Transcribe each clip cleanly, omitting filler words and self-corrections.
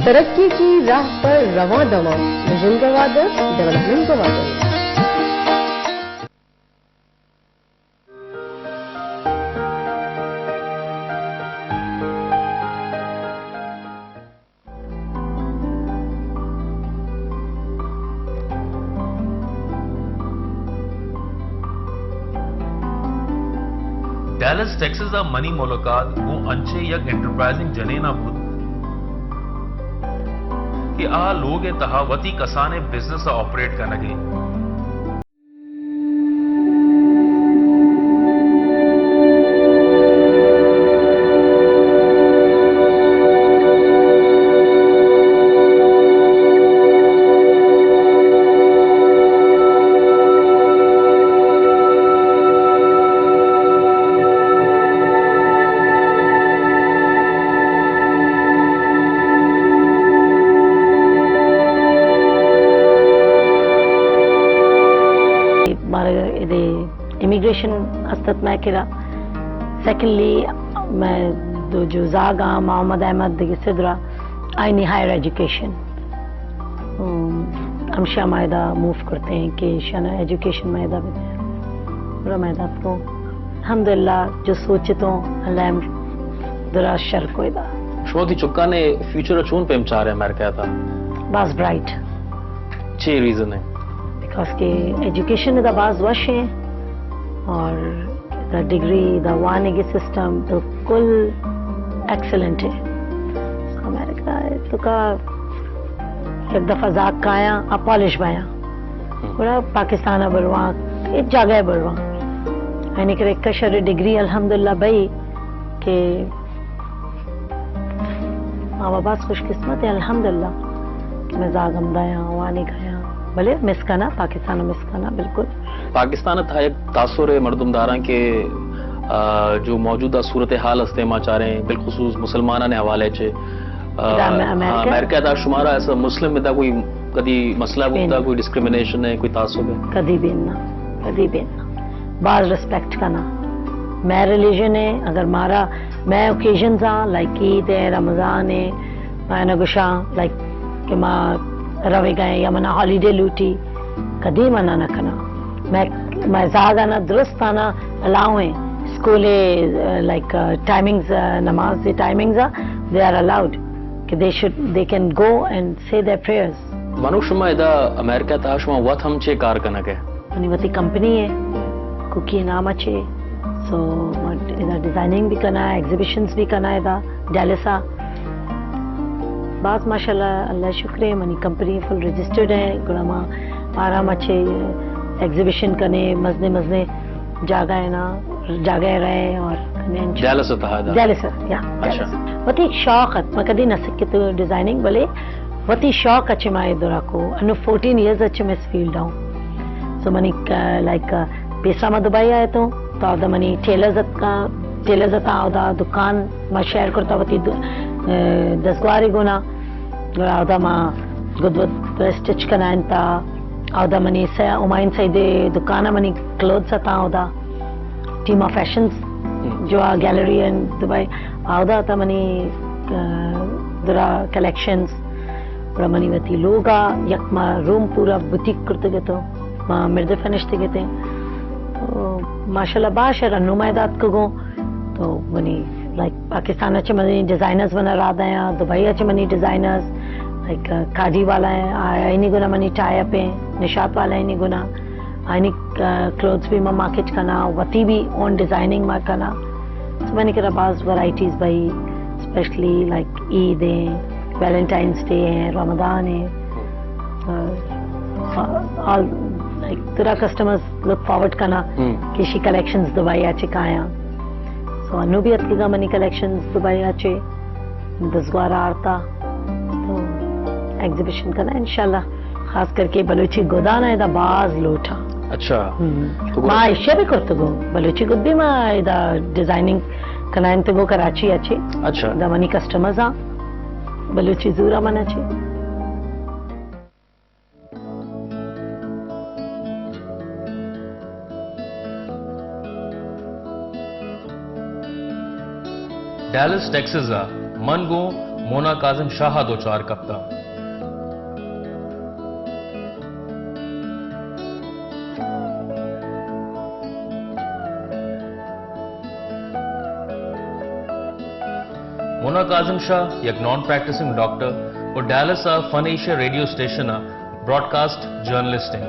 ترقی کی راہ پر رواں دواں ویژن کا وعدہ ڈیولپمنٹ کا وعدہ ڈیلس ٹیکسس منی مولکات وہ انچے یک انٹرپرائزنگ جنینا بود کہ لوگ تہاوتی کسانے بزنس آپریٹ کرنے گئے immigration astat میں کرا secondly میں جو زاگا محمد احمد دگی صدرہ آئینی ہائر ایجوکیشن ہم شاہ معاہدہ موو کرتے ہیں کہ شاہ ایجوکیشن معاہدہ بھی دیں برا معاہدہ کو الحمدللہ جو سوچتوں اللہ درا شر کوئی دا شما تھی چکا نے فیوچر چون پہ امچار ہے امریکہ تھا باز برائٹ 6 ریزن ہے بیکاز کہ ایجوکیشن دا باز وش ہیں اور دا ڈگری دا وانگی سسٹم بالکل ایکسلنٹ ہے امریکہ تو کا ایک دفعہ زاگ کایا اپالش بایا بڑا پاکستانہ بڑھواں ایک جگہ بڑھواں یعنی کہ ایک شر ڈگری الحمدللہ بھائی کہ ماں باپ خوش قسمت ہے الحمدللہ کہ میں زاگ امدایا وانی گایا بھلے مسکنا پاکستان مسکنا بالکل پاکستان تھا ایک تاثر مردم داراں کے جو موجودہ صورتحال ہستے ماں چاہ رہے ہیں بالخصوص مسلمانہ نے حوالے چھے امریکہ دا شمارا ایسا مسلم میں دا کوئی کدی مسئلہ ہوتا کوئی ڈسکریمنیشن ہے کوئی تعصب ہے کدی بھی نہ بعض ریسپیکٹ کرنا میں ریلیجن ہے اگر مارا میں اوکیزنز ہاں لائک عید ہے رمضان ہے میں نگشاں لائک کہ ماں روے گئے یا منا ہالیڈے لوٹی کدی منع نہ کرنا میں زیادہ نہ درست آنا الاؤ ہیں اسکولے لائک ٹائمنگز نماز دی ٹائمنگز دے آر الاؤڈ کہ they can go and say their prayers منو شما ادا امریکہ تا شما وات ہم چھے کار کنک ہے منی واتی کمپنی ہے کوکی نام اچھے سو ادا ڈیزائننگ بھی کرنا ہے ایگزیبیشنز بھی کرنا ہے ادا ڈیلسا بعض ماشاءاللہ اللہ شکر ہے منی کمپنی فل رجسٹرڈ ہے گڑا آرام اچھے ایگزیبیشن کرنے مزنے جاگا ہے نا جاگے رہے اور جالسہ تھا جالسہ یا وتی شوق ہے میں کدی نہ سکے تو ڈیزائننگ بلے وتی شوق اچھے مائے دورا کو انو 14 ایئرز اچھے میں اس فیلڈ ہوں سو منی لائک پیسہ میں دبائی آئے تو آدھا منی ٹیلرز تا آدھا دکان میں شیئر کرتا وتی دسگواری گونا آدھا ماں گدود سٹچ کنائن تا آدھا منی امائن سیدے دکانہ منی کلوتھس تا آدھا ٹیم آف فیشنز جو گیلری ان دبئی آدھا تا منی درا کلیکشنز پورا منی وتی لوگا یک ما روم پورا بوتیک کرتے گئے تو ماں مرد فنشتے گئے تھے تو ماشاءاللہ باشر نمائدات کو گو تو منی لائک پاکستان اچھے منی ڈیزائنرز بنا رہا دیا دبئی اچھے منی ڈیزائنرز لائک کاجی والا ہے آئینی گنا منی ٹائی اپ ہیں نشاط والا آئینی گنا آئینی کلوتھس بھی میں مارکیٹ کرنا وتی بھی اون ڈیزائننگ میں کرنا تو میں نے کہا بعض ورائٹیز بھائی اسپیشلی لائک عید ہیں ویلنٹائنس ڈے ہیں رمضان ہے آل لائک تیرا کسٹمرز لک فارورڈ کرنا کسی کلیکشنز دبئی آچے کھایا سو انو بھی اتلی گا منی کلیکشنز دبئی آچے دسگوارہ آرتا تو ایگزیبیشن کرنا انشاءاللہ خاص کر کے بلوچی گودانا ہے دا باز لوٹا اچھا ماں ایشیا بھی کرتے گو بلوچی گود بھی ماں دا ڈیزائننگ کنائن تے گو کراچی اچھے اچھا دا منی کسٹمرز ہاں بلوچی زورا من اچھے ڈیلس ٹیکسس من گو मोना काजिम शाह दो चार कप्ता मोना काजिम शाह एक नॉन प्रैक्टिसिंग डॉक्टर और Dallas fun Asia radio station broadcast journalisting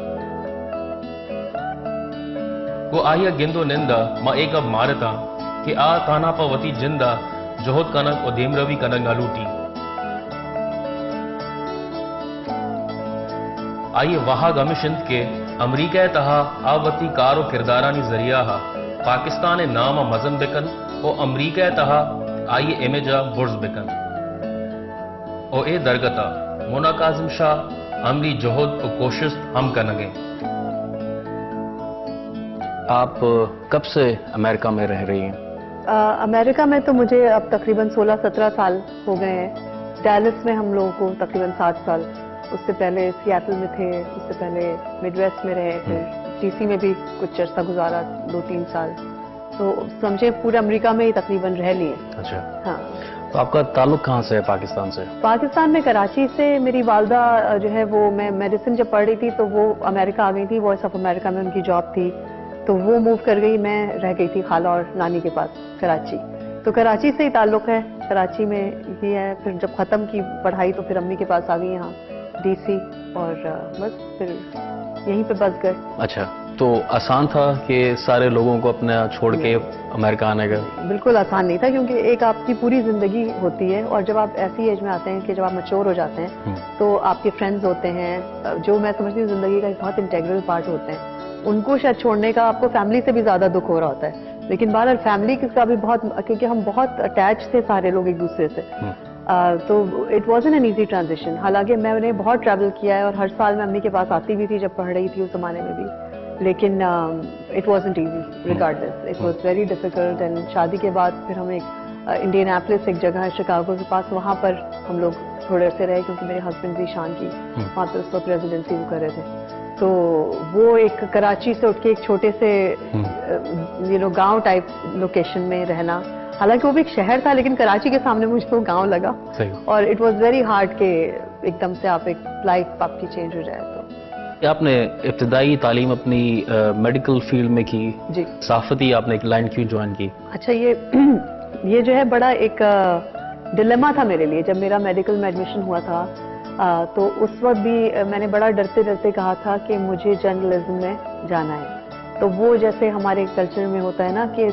को आहिया गिंदो निंदा मां एक अब मारता कि आ काना पवती जिंदा जोहद कनक और देम रवि कनक नालूटी आइए वहा गमिशिंद के अमरीका तहा आवती कार और किरदारानी जरिया पाकिस्तान नाम मजन बिकन और अमरीका तहा आइए इमेजा बुर्ज बिकन और ए दरगता मोना काजिम शाह अमरी जोहद और कोशिश हम कनगे। आप कब से अमेरिका में रह रही हैं? अमेरिका में तो मुझे अब तकरीबन 16-17 साल हो गए हैं। डैलस में हम लोगों को तकरीबन 7 साल, उससे पहले सियाटल में थे, उससे पहले मिडवेस्ट में रहे, फिर डीसी में भी कुछ अर्सा गुजारा 2-3 साल, तो समझे पूरे अमेरिका में ही तकरीबन रह लिए। अच्छा, हाँ। तो आपका ताल्लुक कहाँ से है पाकिस्तान से? पाकिस्तान में कराची से मेरी वालदा जो है वो, मैं मेडिसिन जब पढ़ रही थी तो वो अमेरिका आ गई थी, वॉइस ऑफ अमेरिका में उनकी जॉब थी, तो वो मूव कर गई, मैं रह गई थी खाला और नानी के पास कराची। तो कराची से ही ताल्लुक है, कराची में ही है। फिर जब खत्म की पढ़ाई तो फिर अम्मी के पास आ गई यहाँ डीसी, और बस फिर यहीं पे बस गए। अच्छा, तो आसान था कि सारे लोगों को अपना छोड़ के अमेरिका आने का? बिल्कुल आसान नहीं था, क्योंकि एक आपकी पूरी जिंदगी होती है, और जब आप ऐसी एज में आते हैं कि जब आप मैच्योर हो जाते हैं तो आपके फ्रेंड्स होते हैं जो मैं समझती हूँ जिंदगी का एक बहुत इंटेग्रल पार्ट होते हैं, उनको शायद छोड़ने का आपको फैमिली से भी ज्यादा दुख हो रहा होता है। लेकिन बहरहाल फैमिली का भी बहुत, क्योंकि हम बहुत अटैच थे सारे लोग एक दूसरे से, तो इट वॉज़न्ट एन ईजी ट्रांजिशन। हालांकि मैंने बहुत ट्रैवल किया है और हर साल मैं अम्मी के पास आती भी थी जब पढ़ रही थी उस जमाने में भी, लेकिन it wasn't easy regardless, it was very difficult. And शादी के बाद फिर हम एक इंडियनापोलिस एक जगह है शिकागो के पास, वहाँ पर हम लोग थोड़े से रहे, क्योंकि मेरे हस्बैंड भी शान की वहाँ पर उस वक्त रेजिडेंसी वो कर रहे थे। तो वो एक कराची से उठ के एक छोटे से गांव टाइप लोकेशन में रहना, हालांकि वो भी एक शहर था लेकिन कराची के सामने मुझे वो गांव लगा, और इट वाज वेरी हार्ड कि एकदम से आप एक लाइफ आपकी चेंज हो जाए। तो आपने इब्तिदाई तालीम अपनी मेडिकल फील्ड में की जी, सहाफती आपने एक लाइन क्यों ज्वाइन की? अच्छा, ये जो है बड़ा एक डिलेमा था मेरे लिए। जब मेरा मेडिकल में एडमिशन हुआ था तो उस वक्त भी मैंने बड़ा डरते डरते कहा था कि मुझे जर्नलिज्म में जाना है। तो वो जैसे हमारे कल्चर में होता है ना कि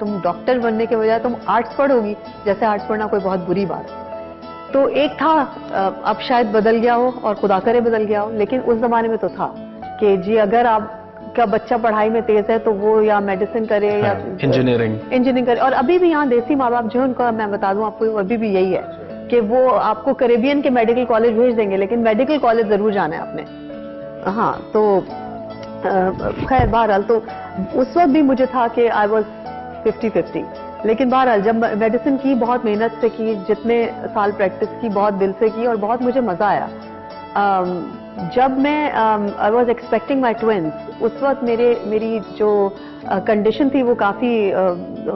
तुम डॉक्टर बनने के बजाय तुम आर्ट्स पढ़ोगी, जैसे आर्ट्स पढ़ना कोई बहुत बुरी बात। तो एक था, अब शायद बदल गया हो और खुदा करे बदल गया हो, लेकिन उस जमाने में तो था कि जी अगर आपका बच्चा पढ़ाई में तेज है तो वो या मेडिसिन करे या इंजीनियरिंग करे। और अभी भी यहाँ देसी माँ बाप जो उनका मैं बता दूं आपको, अभी भी यही है कि वो आपको कैरेबियन के मेडिकल कॉलेज भेज देंगे, लेकिन मेडिकल कॉलेज जरूर जाना है आपने। हाँ, तो खैर बहरहाल तो उस वक्त भी मुझे था कि आई वॉज 50-50, लेकिन बहरहाल जब मेडिसिन की बहुत मेहनत से की, जितने साल प्रैक्टिस की, बहुत दिल से की और बहुत मुझे मजा आया। जब मैं I was expecting my twins, उस वक्त मेरी जो कंडीशन थी वो काफी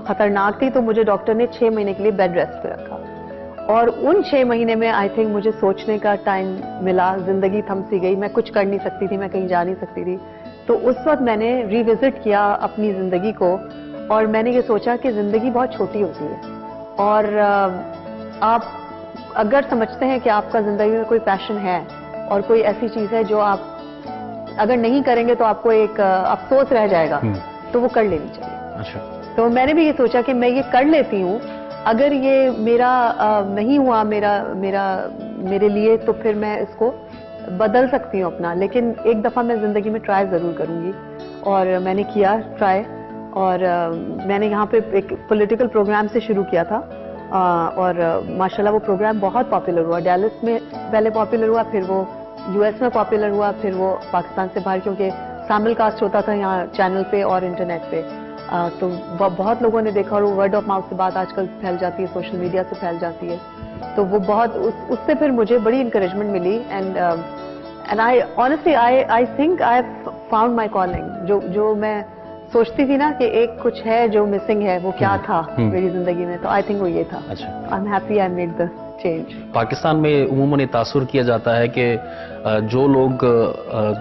खतरनाक थी, तो मुझे डॉक्टर ने 6 महीने के लिए बेड रेस्ट पे रखा, और उन 6 महीने में आई थिंक मुझे सोचने का टाइम मिला। जिंदगी थम सी गई, मैं कुछ कर नहीं सकती थी, मैं कहीं जा नहीं सकती थी। तो उस वक्त मैंने रिविजिट किया अपनी जिंदगी को, और मैंने ये सोचा कि जिंदगी बहुत छोटी होती है, और आप अगर समझते हैं कि आपका जिंदगी में कोई पैशन है और कोई ऐसी चीज है जो आप अगर नहीं करेंगे तो आपको एक अफसोस रह जाएगा, तो वो कर लेनी चाहिए। अच्छा, तो मैंने भी ये सोचा कि मैं ये कर लेती हूँ, अगर ये मेरा नहीं हुआ मेरे लिए, तो फिर मैं इसको बदल सकती हूँ अपना, लेकिन एक दफा मैं जिंदगी में ट्राई जरूर करूंगी। और मैंने किया ट्राई, और मैंने यहाँ पे एक पॉलिटिकल प्रोग्राम से शुरू किया था, और माशाल्लाह वो प्रोग्राम बहुत पॉपुलर हुआ। डैलस में पहले पॉपुलर हुआ, फिर वो यूएस में पॉपुलर हुआ, फिर वो पाकिस्तान से बाहर, क्योंकि सामिल कास्ट होता था यहाँ चैनल पे और इंटरनेट पे, तो बहुत लोगों ने देखा, और वो वर्ड ऑफ माउथ से बात आजकल फैल जाती है, सोशल मीडिया से फैल जाती है, तो वो बहुत उससे फिर मुझे बड़ी इंकरेजमेंट मिली। And I honestly I think I found my calling. जो मैं सोचती थी ना कि एक कुछ है जो मिसिंग है, वो क्या था मेरी जिंदगी में, तो आई थिंक वो ये था. अच्छा, I am happy I made the change. Pakistan में उमूमन ये तासुर किया जाता है कि जो लोग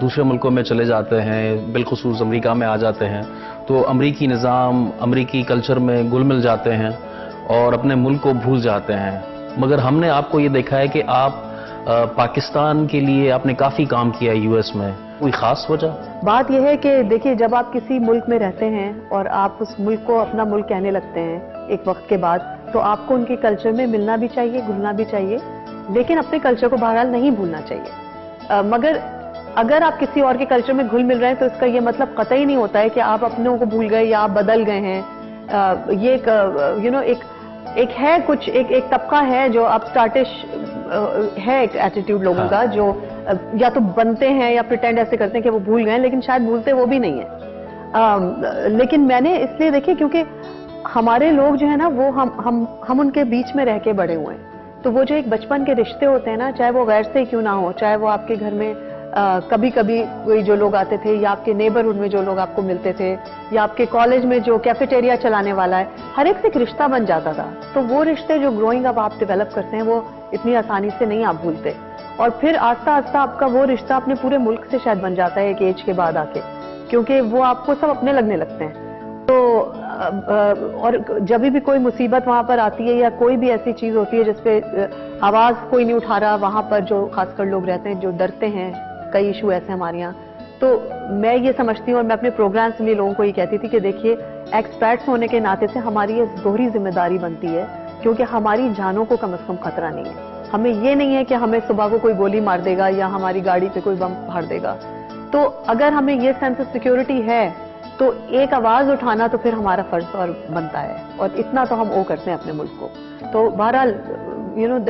दूसरे मुल्कों में चले जाते हैं, बिलखुसूस अमेरिका में आ जाते हैं, तो अमरीकी निज़ाम, अमरीकी कल्चर में घुल मिल जाते हैं और अपने मुल्क को भूल जाते हैं. मगर हमने आपको ये देखा है कि आप पाकिस्तान के लिए आपने काफ़ी काम किया यूएस में. कोई ख़ास वजह? बात यह है कि देखिए, जब आप किसी मुल्क में रहते हैं और आप उस मुल्क को अपना मुल्क कहने लगते हैं एक वक्त के बाद, तो आपको उनके कल्चर में मिलना भी चाहिए, घुलना भी चाहिए, लेकिन अपने कल्चर को बहरहाल नहीं भूलना चाहिए. मगर अगर आप किसी और के कल्चर में घुल मिल रहे हैं तो इसका ये मतलब कतई नहीं होता है कि आप अपनों को भूल गए या आप बदल गए हैं. ये एक है कुछ एक तबका है जो अब स्टार्टिश है, एक एटीट्यूड लोगों का, जो या तो बनते हैं या प्रिटेंड ऐसे करते हैं कि वो भूल गए, लेकिन शायद भूलते वो भी नहीं है. लेकिन मैंने इसलिए देखिए क्योंकि हमारे लोग जो है ना, वो हम उनके बीच में रह के बड़े हुए हैं. तो वो जो एक बचपन के रिश्ते होते हैं ना, चाहे वो गैर से ही क्यों ना हो, चाहे वो आपके घर में कभी कभी कोई जो लोग आते थे, या आपके नेबरहुड में जो लोग आपको मिलते थे, या आपके कॉलेज में जो कैफेटेरिया चलाने वाला है, हर एक से एक रिश्ता बन जाता था. तो वो रिश्ते जो ग्रोइंग अप आप डेवलप करते हैं, वो इतनी आसानी से नहीं आप भूलते. और फिर आस्ता आस्ता आपका वो रिश्ता अपने पूरे मुल्क से शायद बन जाता है एक एज के बाद आके, क्योंकि वो आपको सब अपने लगने लगते हैं. तो और जब भी कोई मुसीबत वहां पर आती है, या कोई भी ऐसी चीज होती है जिसपे आवाज कोई नहीं उठा रहा, वहां पर जो खासकर लोग रहते हैं जो डरते हैं, कई इशू ऐसे हमारे यहाँ, तो मैं ये समझती हूँ और मैं अपने प्रोग्राम्स में लोगों को ये कहती थी कि देखिए, एक्सपर्ट्स होने के नाते से हमारी ये दोहरी जिम्मेदारी बनती है, क्योंकि हमारी जानों को कम से कम खतरा नहीं है. हमें ये नहीं है कि हमें सुबह को कोई गोली मार देगा या हमारी गाड़ी पे कोई बम फाड़ देगा. तो अगर हमें ये सेंस ऑफ सिक्योरिटी है, तो एक आवाज उठाना तो फिर हमारा फर्ज और बनता है, और इतना तो हम वो करते हैं अपने मुल्क को. तो बहरहाल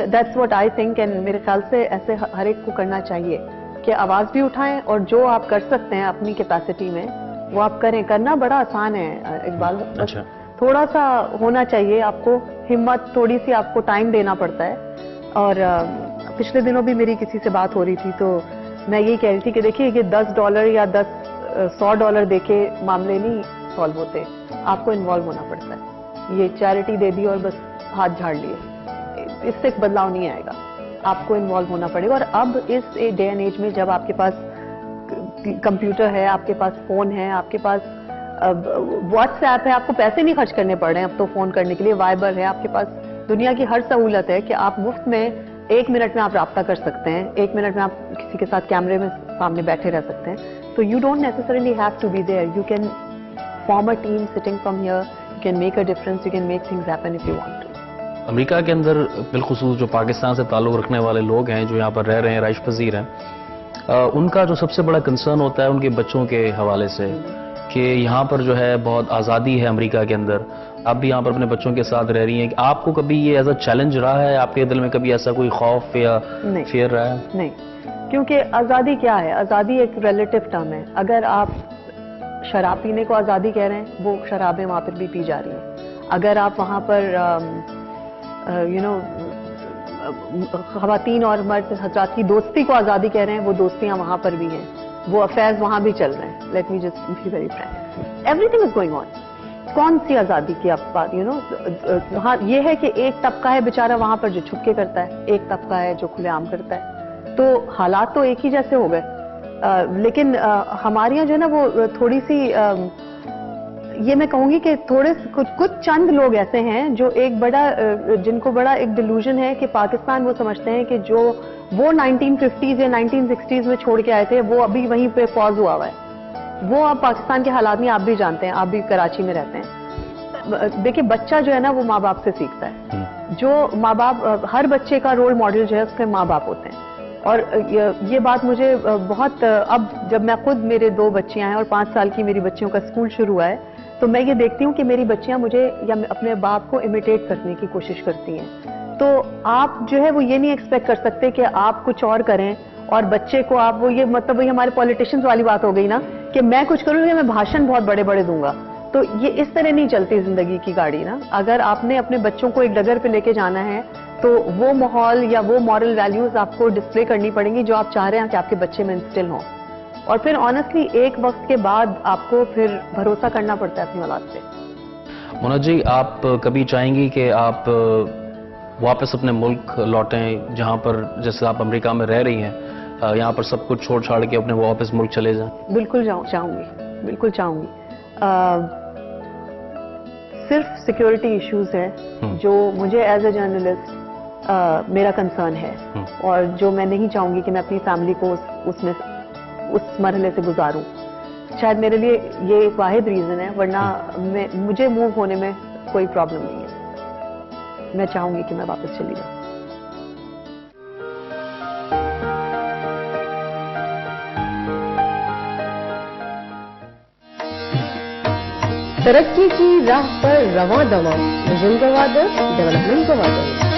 that's what I think, and मेरे ख्याल से ऐसे हर एक को करना चाहिए कि आवाज भी उठाएं, और जो आप कर सकते हैं अपनी कैपेसिटी में वो आप करें. करना बड़ा आसान है इकबाल. अच्छा, थोड़ा सा होना चाहिए आपको हिम्मत, थोड़ी सी आपको टाइम देना पड़ता है. और पिछले दिनों भी मेरी किसी से बात हो रही थी, तो मैं यही कह रही थी कि देखिए, ये $10 या $100 देके मामले नहीं सॉल्व होते, आपको इन्वॉल्व होना पड़ता है. ये चैरिटी दे दी और बस हाथ झाड़ लिए, इससे बदलाव नहीं आएगा. आपको इन्वॉल्व होना पड़ेगा. और अब इस डे एंड एज में जब आपके पास कंप्यूटर है, आपके पास फोन है, आपके पास व्हाट्सएप है, आपको पैसे नहीं खर्च करने पड़ रहे हैं अब तो फोन करने के लिए, वाइबर है, आपके पास दुनिया की हर सहूलत है कि आप मुफ्त में 1 मिनट में आप राब्ता कर सकते हैं, 1 मिनट में आप किसी के साथ कैमरे में सामने बैठे रह सकते हैं. तो you don't necessarily have to be there, you can form a team sitting from here, you can make a difference, you can make things happen if you want to. America के अंदर बिलखुसूस जो पाकिस्तान से ताल्लुक़ रखने वाले लोग हैं, जो यहाँ पर रह रहे हैं, राइश पजीर हैं, उनका जो सबसे बड़ा कंसर्न होता है उनके बच्चों के हवाले से कि यहाँ पर जो है बहुत आज़ादी है अमेरिका के अंदर. आप भी यहाँ पर अपने बच्चों के साथ रह रही हैं, आपको कभी ये एज अ चैलेंज रहा है, आपके दिल में कभी ऐसा कोई खौफ या फियर रहा है? नहीं, क्योंकि आज़ादी क्या है, आज़ादी एक रिलेटिव टर्म है. अगर आप शराब पीने को आज़ादी कह रहे हैं, वो शराबें वहाँ पर भी पी जा रही हैं. अगर आप वहाँ पर ख़वातीन और मर्द हज़रात की दोस्ती को आज़ादी कह रहे हैं, वो दोस्तियाँ वहाँ पर भी हैं, वो अफेयर्स वहाँ भी चल रहे हैं. Let me just be very Frank, everything is going on. कौन सी आज़ादी की आप बात, वहाँ ये है कि एक तबका है बेचारा वहाँ पर जो छुप के करता है, एक तबका है जो खुलेआम करता है. तो हालात तो एक ही जैसे हो गए. लेकिन हमारे यहाँ जो है ना, वो थोड़ी सी ये मैं कहूंगी कि थोड़े कुछ चंद लोग ऐसे हैं जो एक बड़ा जिनको बड़ा एक डिल्यूजन है कि पाकिस्तान वो समझते हैं कि जो वो 1950s या 1960s में छोड़ के आए थे, वो अभी वहीं पे पॉज हुआ है. वो अब पाकिस्तान के हालात नहीं, आप भी जानते हैं, आप भी कराची में रहते हैं. देखिए, बच्चा जो है ना, वो माँ बाप से सीखता है. जो माँ बाप, हर बच्चे का रोल मॉडल जो है उसके माँ बाप होते हैं. और ये बात मुझे बहुत, अब जब मैं खुद, मेरे 2 बच्चियां हैं और 5 साल की मेरी बच्चियों का स्कूल शुरू हुआ है, तो मैं ये देखती हूँ कि मेरी बच्चियां मुझे या अपने बाप को इमिटेट करने की कोशिश करती हैं. तो आप जो है वो ये नहीं एक्सपेक्ट कर सकते कि आप कुछ और करें और बच्चे को आप वो, ये मतलब वही हमारे पॉलिटिशियंस वाली बात हो गई ना, कि मैं कुछ करूँगी, मैं भाषण बहुत बड़े बड़े दूंगा. तो ये इस तरह नहीं चलती जिंदगी की गाड़ी ना. अगर आपने अपने बच्चों को एक डगर पे लेके जाना है, तो वो माहौल या वो मॉरल वैल्यूज आपको डिस्प्ले करनी पड़ेंगी जो आप चाह रहे हैं कि आपके बच्चे में इंस्टिल हों. اور پھر آنیسٹلی ایک وقت کے بعد آپ کو پھر بھروسہ کرنا پڑتا ہے اپنی اولاد پہ. مونا جی آپ کبھی چاہیں گی کہ آپ واپس اپنے ملک لوٹیں جہاں پر جیسے آپ امریکہ میں رہ رہی ہیں یہاں پر سب کچھ چھوڑ چھاڑ کے اپنے واپس ملک چلے جائیں؟ بالکل چاہوں گی، بالکل چاہوں گی. صرف سیکیورٹی ایشوز ہے جو مجھے ایز اے جرنلسٹ میرا کنسرن ہے اور جو میں نہیں چاہوں گی کہ میں اپنی فیملی کو اس مرحلے سے گزاروں. شاید میرے لیے یہ ایک واحد ریزن ہے، ورنہ مجھے موو ہونے میں کوئی پرابلم نہیں ہے. میں چاہوں گی کہ میں واپس چلی جاؤں. ترقی کی راہ پر رواں دواں، ویژن گوا دو، ڈیولپمنٹ گوا دو.